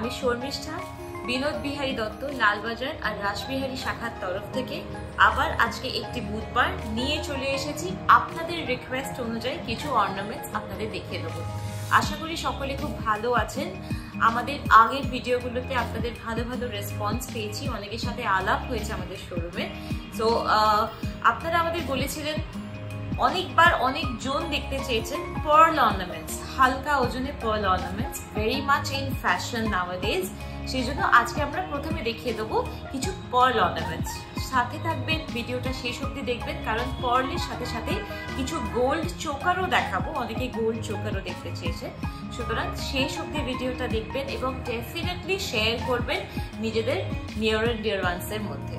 আমি শর্মিষ্ঠা, বিনোদ বিহারী দত্ত লালবাজার আর রাসবিহারী শাখার তরফ থেকে আবার আজকে একটি বুধবার নিয়ে চলে এসেছি আপনাদের রিকোয়েস্ট অনুযায়ী কিছু অর্নামেন্টস আপনাদের দেখিয়ে দেবো। আশা করি সকলে খুব ভালো আছেন। আমাদের আগের ভিডিওগুলোতে আপনাদের ভালো ভালো রেসপন্স পেয়েছি, অনেকের সাথে আলাপ হয়েছে আমাদের শোরুমে। সো আপনারা আমাদের বলেছিলেন, অনেকবার অনেকজন দেখতে চেয়েছেন পার্ল অর্নামেন্টস, হালকা ওজনে pearl ornaments, very much in fashion nowadays. সেই জন্য আজকে আমরা প্রথমে দেখিয়ে দেবো কিছু পার্ল অর্নামেন্টস। সাথে থাকবেন, ভিডিওটা শেষ অবধি দেখবেন, কারণ পার্লের সাথে সাথে কিছু গোল্ড চোকারও দেখাবো। অনেকে গোল্ড চোকারও দেখতে চেয়েছে, সুতরাং শেষ অবধি ভিডিওটা দেখবেন এবং ডেফিনেটলি শেয়ার করবেন নিজেদের নিয়ার এন্ড ডিয়ার ওয়ান্সের মধ্যে।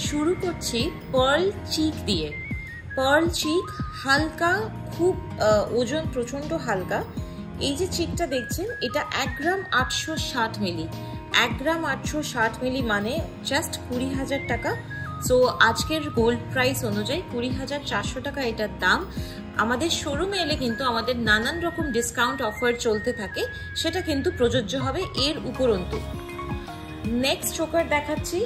শুরু করছি পার্ল চিক দিয়ে। পার্ল চিক হালকা, খুব ওজন প্রচন্ড হালকা। এই যে চিকটা দেখছেন, এটা 1 গ্রাম 860 মিলি। 1 গ্রাম 860 মিলি মানে জাস্ট 20,000 টাকা। সো আজকের গোল্ড প্রাইস অনুযায়ী 20,400 টাকা এটার দাম। আমাদের শোরুমে এলে কিন্তু আমাদের নানান রকম ডিসকাউন্ট অফার চলতে থাকে, সেটা কিন্তু প্রযোজ্য হবে এর উপরন্তু। নেক্সট চোকার দেখাচ্ছি।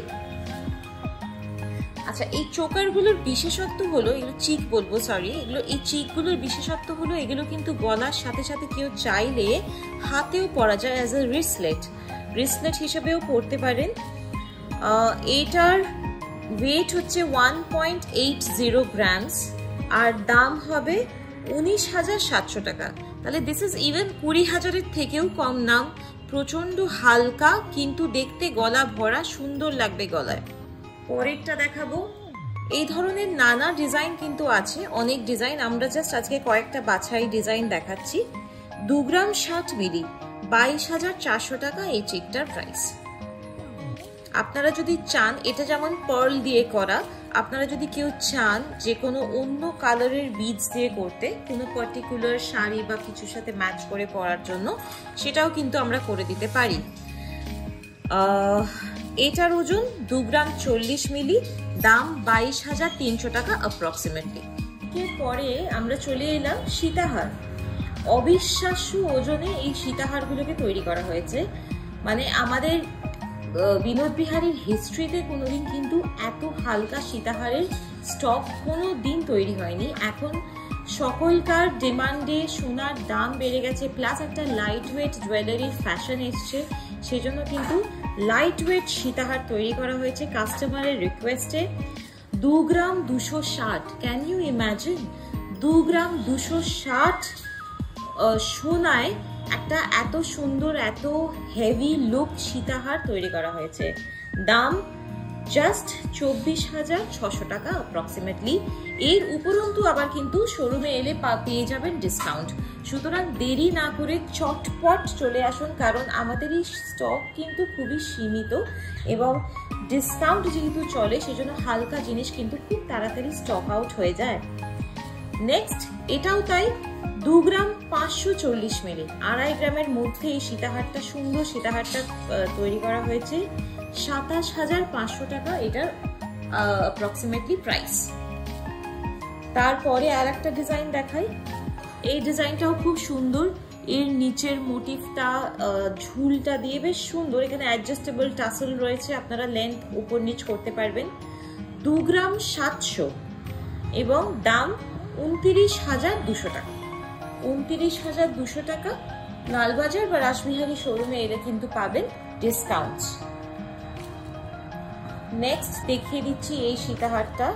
আচ্ছা, এই চোকারগুলোর বিশেষত্ব হলো, এগুলো চিক বলবো, সরি, এই চিকগুলোর বিশেষত্ব হলো এগুলো কিন্তু গলার সাথে সাথে কেউ চাইলে হাতেও পরা যায় অ্যাজ এ রিসলেট হিসেবেও পরতে পারেন। এটার ওয়েট হচ্ছে 1.80 গ্রামস আর দাম হবে 19,700 টাকা। তাহলে দিস ইজ ইভেন 20,000-এর থেকেও কম দাম। প্রচন্ড হালকা, কিন্তু দেখতে গলা ভরা, সুন্দর লাগবে গলায়। পরেরটা দেখাবো। এই ধরনের নানা ডিজাইন কিন্তু আছে, অনেক ডিজাইন। আমরা জাস্ট আজকে কয়েকটা বাছাই ডিজাইন দেখাচ্ছি। 2 গ্রাম 60 মিলি, 22,400 টাকা এই চিকটার প্রাইস। আপনারা যদি চান, এটা যেমন পার্ল দিয়ে করা, আপনারা যদি কেউ চান যে কোনো অন্য কালারের বিডস দিয়ে করতে, কোনো পার্টিকুলার শাড়ি বা কিছুর সাথে ম্যাচ করে পরার জন্য, সেটাও কিন্তু আমরা করে দিতে পারি। এটার ওজন 2 গ্রাম 40 মিলি, দাম 22,300 টাকা অ্যাপ্রক্সিমেটলি। এরপরে আমরা চলে এলাম সীতাহার। অবিশ্বাস্য ওজনে এই সীতাহারগুলোকে তৈরি করা হয়েছে। মানে আমাদের বিনোদ বিহারীর হিস্ট্রিতে কোনোদিন কিন্তু এত হালকা সীতাহারের স্টক কোনো দিন তৈরি হয়নি। এখন সকলকার ডিমান্ডে সোনার দাম বেড়ে গেছে, প্লাস একটা লাইট ওয়েট জুয়েলারির ফ্যাশন এসছে, সেজন্য কিন্তু লাইট ওয়েট সীতাহার তৈরি করা হয়েছে কাস্টমারের রিকোয়েস্টে। 2 গ্রাম 260, ক্যান ইউ ইম্যাজিন? 2 গ্রাম 260 সোনায় একটা এত সুন্দর, এত হেভি লুক সীতাহার তৈরি করা হয়েছে। দাম জাস্ট 24,600 টাকা অ্যাপ্রক্সিমেটলি। এর উপরন্তু আবার কিন্তু শোরুমে এলে পেয়ে যাবেন ডিসকাউন্ট। সুতরাং দেরি না করে চটপট চলে আসুন, কারণ আমাদের এই স্টক কিন্তু খুবই সীমিত এবং ডিসকাউন্ট যেহেতু চলে, সেজন্য হালকা জিনিস কিন্তু খুব তাড়াতাড়ি স্টক আউট হয়ে যায়। নেক্সট এটাও তাই, 2 গ্রাম 540 মিলি, 2.5 গ্রামের মধ্যে এই সীতাহারটা, সুন্দর সীতাহারটা তৈরি করা হয়েছে। 27,500 টাকা এটার অ্যাপ্রক্সিমেটলি প্রাইস। তারপরে আর একটা ডিজাইন দেখাই। এই ডিজাইনটাও খুব সুন্দর। এর নিচের মোটিভটা, ঝুলটা দিয়ে বেশ সুন্দর। এখানে অ্যাডজাস্টেবল টাসেল রয়েছে, আপনারা লেন্থ উপর নিচ করতে পারবেন। 2 গ্রাম 700 এবং দাম 29,200 টাকা। 29,200 টাকা লালবাজার বা রাসবিহারী শোরুমে এলে কিন্তু পাবেন ডিসকাউন্ট। নেক্সট দেখিয়ে দিচ্ছি এই সীতাহারটা,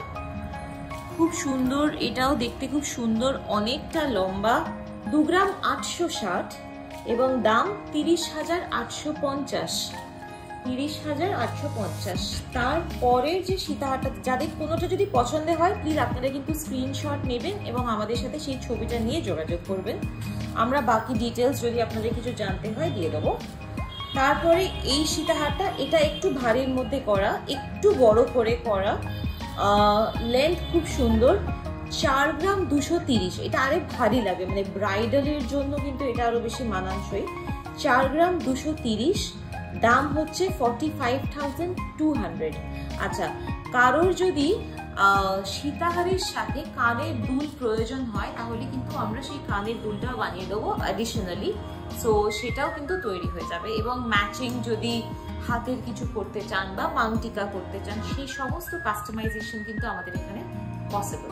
খুব সুন্দর। এটাও দেখতে খুব সুন্দর, অনেকটা লম্বা। 2 গ্রাম 860 এবং দাম 30,850। 30,850। তারপরের যে সীতাহারটা, যাদের কোনোটা যদি পছন্দ হয়, প্লিজ আপনারা কিন্তু স্ক্রিনশট নেবেন এবং আমাদের সাথে সেই ছবিটা নিয়ে যোগাযোগ করবেন। আমরা বাকি ডিটেলস যদি আপনাদের কিছু জানতে হয় দিয়ে দেবো। তারপরে এই সীতাহারটা, এটা একটু ভারীর মধ্যে করা, একটু বড় করে করা, লেন্থ খুব সুন্দর। 4 গ্রাম 230, এটা আরেক ভারী লাগে, মানে ব্রাইডালের জন্য কিন্তু এটা আরো বেশি মানানসই। 4 গ্রাম 230, দাম হচ্ছে 45,200। আচ্ছা, কারোর যদি সীতাহারের সাথে কানের দুল প্রয়োজন হয়, তাহলে কিন্তু আমরা সেই কানের দুলটা বানিয়ে দেবো অ্যাডিশনালি। সো সেটাও কিন্তু তৈরি হয়ে যাবে। এবং ম্যাচিং যদি হাতের কিছু করতে চান বা মাংটিকা করতে চান, সেই সমস্ত কাস্টমাইজেশন কিন্তু আমাদের এখানে পসিবল।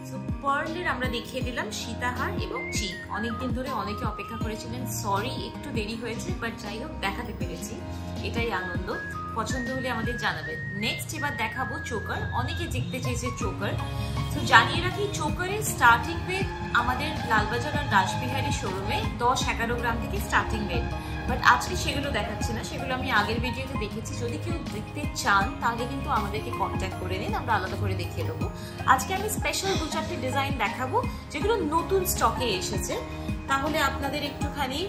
সো পার্লের আমরা দেখিয়ে দিলাম সীতাহার এবং চিক। অনেকদিন ধরে অনেকে অপেক্ষা করেছিলেন, সরি একটু দেরি হয়েছে, বাট যাই হোক দেখাতে পেরেছি, এটাই আনন্দ। পছন্দ হলে আমাদের জানাবেন। নেক্সট এবার দেখাবো চোকার। অনেকে দেখতে চেয়েছে চোকার। তো জানিয়ে রাখি, চোকারের স্টার্টিং রেট আমাদের লালবাজার আর রাসবিহারী শোরুমে 10-11 গ্রাম থেকে স্টার্টিং রেট, বাট আজকে সেগুলো দেখাচ্ছি না, সেগুলো আমি আগের ভিডিওতে দেখেছি। যদি কেউ দেখতে চান তাহলে কিন্তু আমাদেরকে কন্ট্যাক্ট করে নিন, আমরা আলাদা করে দেখিয়ে দেবো। আজকে আমি স্পেশাল 2-4টে ডিজাইন দেখাবো যেগুলো নতুন স্টকে এসেছে, তাহলে আপনাদের একটুখানি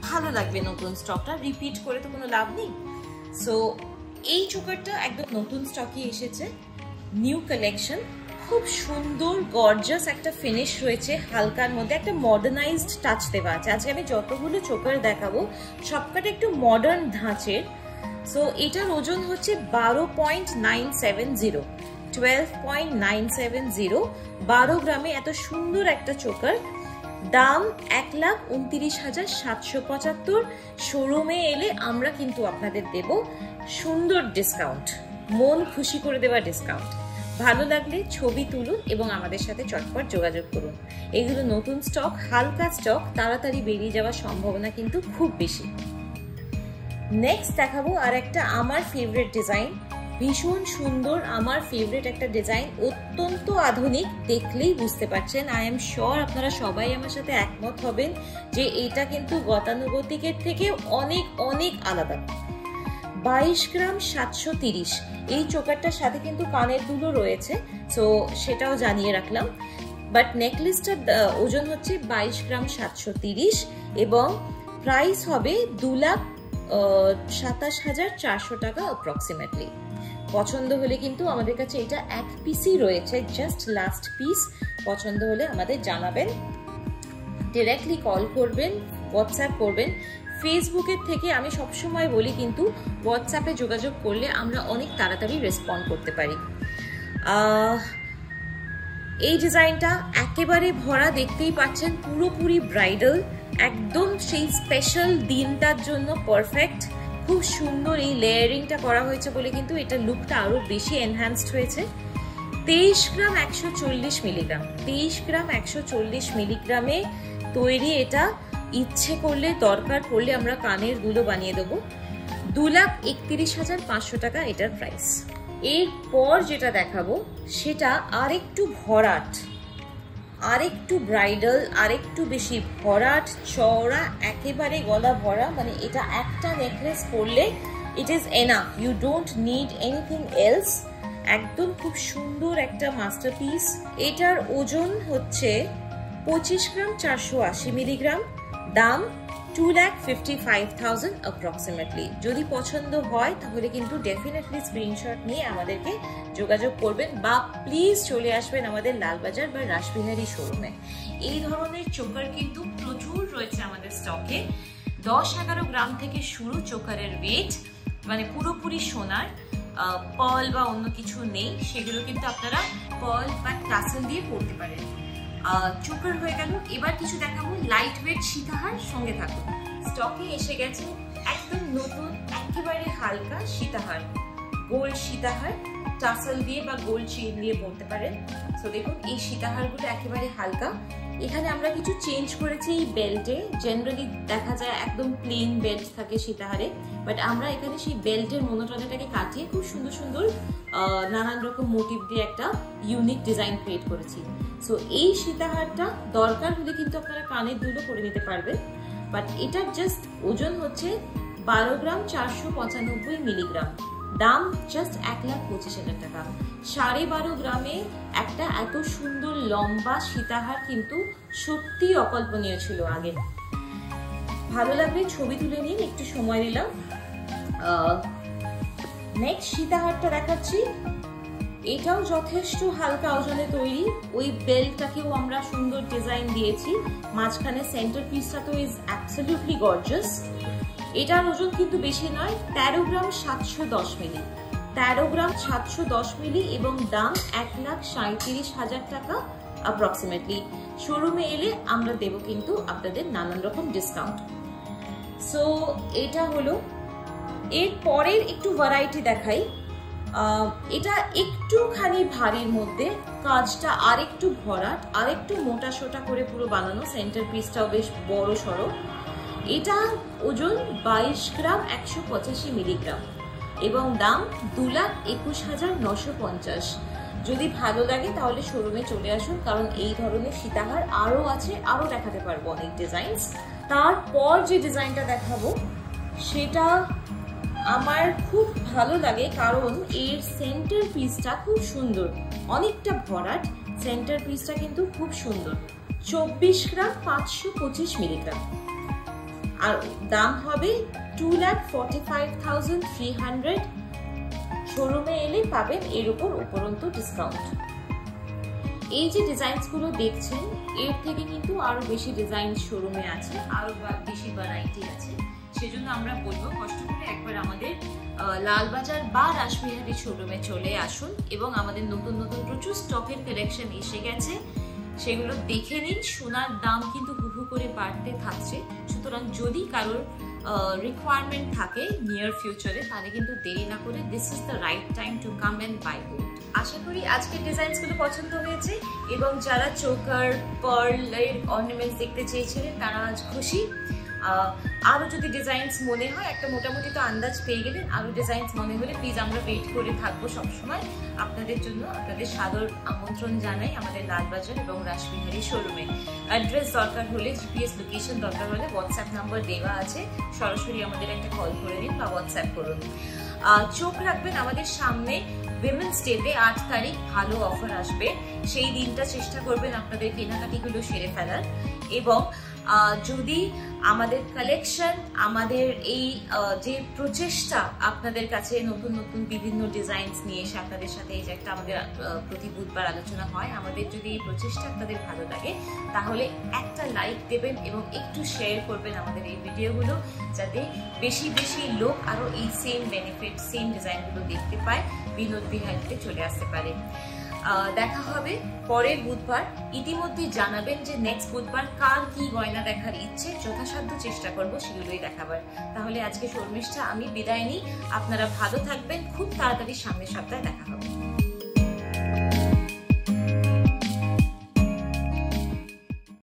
ভালো লাগবে। নতুন স্টকটা রিপিট করে তো কোনো লাভ নেই। সো এই চোকারটা একদম নতুন স্টকে এসেছে, নিউ কালেকশন। খুব সুন্দর গর্জাস একটা ফিনিশ রয়েছে, হালকার মধ্যে একটা মডার্নাইজড টাচ দেওয়া আছে। আজকে আমি যতগুলো চোকার দেখাবো সবকটা একটু মডার্ন ধাঁচের। সো এটার ওজন হচ্ছে 12.970, 12.970, 12 গ্রামে এত সুন্দর একটা চোকার। দাম 1,29,775। শোরুমে এলে আমরা কিন্তু আপনাদের দেব সুন্দর ডিসকাউন্ট, মন খুশি করে দেওয়া ডিসকাউন্ট। ভালো লাগলে ছবি তুলুন এবং আমাদের সাথে চটপট যোগাযোগ করুন। এগুলো নতুন স্টক, হালকা স্টক, তাড়াতাড়ি বেরিয়ে যাওয়ার সম্ভাবনা কিন্তু খুব বেশি। নেক্সট দেখাবো আর একটা আমার ফেভারিট ডিজাইন, ভীষণ সুন্দর, আমার ফেভারিট একটা ডিজাইন, অত্যন্ত আধুনিক, দেখলেই বুঝতে পারছেন। আই এম শিওর আপনারা সবাই আমার সাথে একমত হবেন যে এটা কিন্তু গতানুগতিকের থেকে অনেক অনেক আলাদা। 22 গ্রাম 730। এই চোকারটার সাথে কিন্তু কানের দুলো রয়েছে, সো সেটাও জানিয়ে রাখলাম। বাট নেকলেসটার ওজন হচ্ছে 22 গ্রাম 730 এবং প্রাইস হবে 2,27,400 টাকা অ্যাপ্রক্সিমেটলি। পছন্দ হলে কিন্তু আমাদের কাছে এটা এক পিসই রয়েছে, জাস্ট লাস্ট পিস। পছন্দ হলে আমাদের জানাবেন, ডিরেক্টলি কল করবেন, হোয়াটসঅ্যাপ করবেন। ফেসবুকের থেকে আমি সবসময় বলি কিন্তু হোয়াটসঅ্যাপে যোগাযোগ করলে আমরা অনেক তাড়াতাড়ি রেসপন্ড করতে পারি। এই ডিজাইনটা একেবারে ভরা, দেখতেই পাচ্ছেন, পুরোপুরি ব্রাইডাল, একদম সেই স্পেশাল দিনটার জন্য পারফেক্ট। খুব সুন্দর এই লেয়ারিংটা করা হয়েছে বলে কিন্তু এটা লুকটা আরো বেশি এনহ্যান্সড হয়েছে। 23 গ্রাম 140 মিলিগ্রাম, 23 গ্রাম 140 মিলিগ্রামে তৈরি এটা। ইচ্ছে করলে, দরকার পড়লে আমরা কানের দুলো বানিয়ে দেবো। 2,31,500 টাকা এটার প্রাইস। এরপর যেটা দেখাবো সেটা আরেকটু ভরাট, আরেকটু ব্রাইডাল, আরেকটু বেশি ভরাট, চওড়া, একেবারে গলা ভরা। মানে এটা একটা নেকলেস পরলে it is enough, you don't need anything else. একদম খুব সুন্দর একটা মাস্টারপিস। এটার ওজন হচ্ছে 25 গ্রাম 480 মিলিগ্রাম, দাম 2,55,000 অ্যাপ্রক্সিমেটলি। যদি পছন্দ হয় তাহলে কিন্তু ডেফিনেটলি স্ক্রিনশট নিয়ে আমাদেরকে যোগাযোগ করবেন বা প্লিজ চলে আসবেন আমাদের লালবাজার বা রাসবিহারী শোরুমে। এই ধরনের চোকার কিন্তু প্রচুর রয়েছে আমাদের স্টকে। 10-11 গ্রাম থেকে শুরু চোকারের ওয়েট, মানে পুরোপুরি সোনার, পার্ল বা অন্য কিছু নেই, সেগুলো কিন্তু আপনারা পার্ল বা টাসেল দিয়ে পরতে পারেন। চোকার হয়ে গেল। এবার কিছু দেখাবো লাইট ওয়েট সীতাহার, সঙ্গে থাকুন। স্টকে এসে গেছে একদম নতুন, একেবারে হালকা সীতাহার, গোল্ড সীতাহার, টাসেল দিয়ে বা গোল্ড চেইন দিয়ে পরতে পারেন। তো দেখুন এই সীতাহারগুলো একেবারে হালকা। এখানে আমরা কিছু চেঞ্জ করেছি এই বেল্টে। জেনারেলি দেখা যায় একদম প্লেন বেল্ট থাকে সীতাহারে, বাট আমরা এখানে সেই বেল্টের মনোটনটাকে কাটিয়ে খুব সুন্দর সুন্দর নানান রকম মোটিভ দিয়ে একটা ইউনিক ডিজাইন ক্রিয়েট করেছি। সো এই সীতাহারটা দরকার হলে কিন্তু আপনারা কানের দুলো করে নিতে পারবেন। বাট এটার জাস্ট ওজন হচ্ছে 12 গ্রাম 495 মিলিগ্রাম, দাম জাস্ট 1,25,000 টাকা। 12.5 গ্রামে একটা এত সুন্দর লম্বা সীতাহার কিন্তু সত্যি অকল্পনীয় ছিল আগে। ভালো লাগলে ছবি তুলে নিন, একটু সময় নিলাম। নেক্সট সীতাহারটা দেখাচ্ছি। এটাও যথেষ্ট হালকা ওজনে তৈরি। ওই বেল্টটাকেও আমরা সুন্দর ডিজাইন দিয়েছি। মাঝখানে সেন্টার পিসটা তো ইজ অ্যাবসলিউটলি গর্জাস। এটার ওজন কিন্তু বেশি নয়, 13 গ্রাম 710 মিলি, 13 গ্রাম 710 মিলি এবং দাম 1,37,000 টাকা অ্যাপ্রক্সিমেটলি। শোরুমে এলে আমরা দেব কিন্তু আপনাদের নানান রকম ডিসকাউন্ট। সো এটা হলো। এর পরের একটু ভ্যারাইটি দেখাই। এটা একটুখানি ভারীর মধ্যে, কাজটা আরেকটু ভরাট, আরেকটু মোটা সোটা করে পুরো বানানো, সেন্টার পিসটাও বেশ বড় সড়ো। এটা ওজন 22 গ্রাম 185 মিলিগ্রাম এবং দাম 2,21,950। যদি ভালো লাগে তাহলে শোরুমে চলে আসুন, কারণ এই ধরনের সীতাহার আরো আছে, আরো দেখাতে পারবো অনেক ডিজাইনস। তারপর যে ডিজাইনটা দেখাবো সেটা আমার খুব ভালো লাগে, কারণ এর সেন্টার পিসটা খুব সুন্দর, অনেকটা ভরাট। সেন্টার পিসটা কিন্তু খুব সুন্দর, 24 গ্রাম 525 মিলিগ্রাম, আর দাম হবে 2,45,300। শোরুমে এলে পাবেন এর উপর উপরন্তু ডিসকাউন্ট। এই যে ডিজাইনস গুলো দেখছেন, এর থেকে কিন্তু আরো বেশি ডিজাইন শোরুমে আছে, আরো বেশি ভ্যারাইটি আছে। সেজন্য আমরা বলবো কষ্ট করে একবার আমাদের লালবাজার বা রাসবিহারী শোরুমে চলে আসুন, এবং আমাদের নতুন নতুন প্রচুর স্টকের কালেকশন এসে গেছে, সেগুলো দেখে নিন। সোনার দাম কিন্তু হুহু করে বাড়তে থাকছে, সুতরাং যদি কারোর রিকোয়ারমেন্ট থাকে নিয়ার ফিউচারে, তাহলে কিন্তু দেরি না করে this is the right time to come and buy gold. আশা করি আজকের ডিজাইনসগুলো পছন্দ হয়েছে, এবং যারা চোকার পার্লের অর্নামেন্টস দেখতে চেয়েছিলেন তারা আজ খুশি। আরো যদি ডিজাইনস মনে হয়, একটা মোটামুটি তো আন্দাজ পেয়ে গেলেন, আরো ডিজাইনস মনে হলে প্লিজ আমরা ওয়েট করে থাকবো সবসময় আপনাদের জন্য। আপনাদের সাদর আমন্ত্রণ জানাই আমাদের লালবাজার এবং রাসবিহারী শোরুমে। অ্যাড্রেস দরকার হলে, জিপিএস লোকেশন দরকার হলে হোয়াটসঅ্যাপ নাম্বার দেওয়া আছে, সরাসরি আমাদের একটা কল করে নিন বা হোয়াটসঅ্যাপ করুন। চোখ রাখবেন আমাদের সামনে উইমেন্স ডেতে 8 তারিখ ভালো অফার আসবে, সেই দিনটা চেষ্টা করবেন আপনাদের কেনাকাটিগুলো সেরে ফেলার। এবং যদি আমাদের কালেকশন, আমাদের এই যে প্রচেষ্টা আপনাদের কাছে নতুন নতুন বিভিন্ন ডিজাইনস নিয়ে এসে আপনাদের সাথে এই যে একটা আমাদের প্রতি বুধবার আলোচনা হয়, আমাদের যদি এই প্রচেষ্টা আপনাদের ভালো লাগে তাহলে একটা লাইক দেবেন এবং একটু শেয়ার করবেন আমাদের এই ভিডিওগুলো, যাতে বেশি বেশি লোক আরো এই সেম বেনিফিট, সেম ডিজাইনগুলো দেখতে পায়, বিনোদ বিহারীতে চলে আসতে পারে। দেখা হবে পরের বুধবার। ইতিমধ্যে জানাবেন যে নেক্সট বুধবার কার কি গয়না দেখার ইচ্ছে, যথাসাধ্য চেষ্টা করব সেগুলোই দেখাবার। তাহলে আজকে শর্মিষ্ঠা আমি বিদায় নিই, আপনারা ভালো থাকবেন, খুব তাড়াতাড়ি সামনের সপ্তাহে দেখা হবে।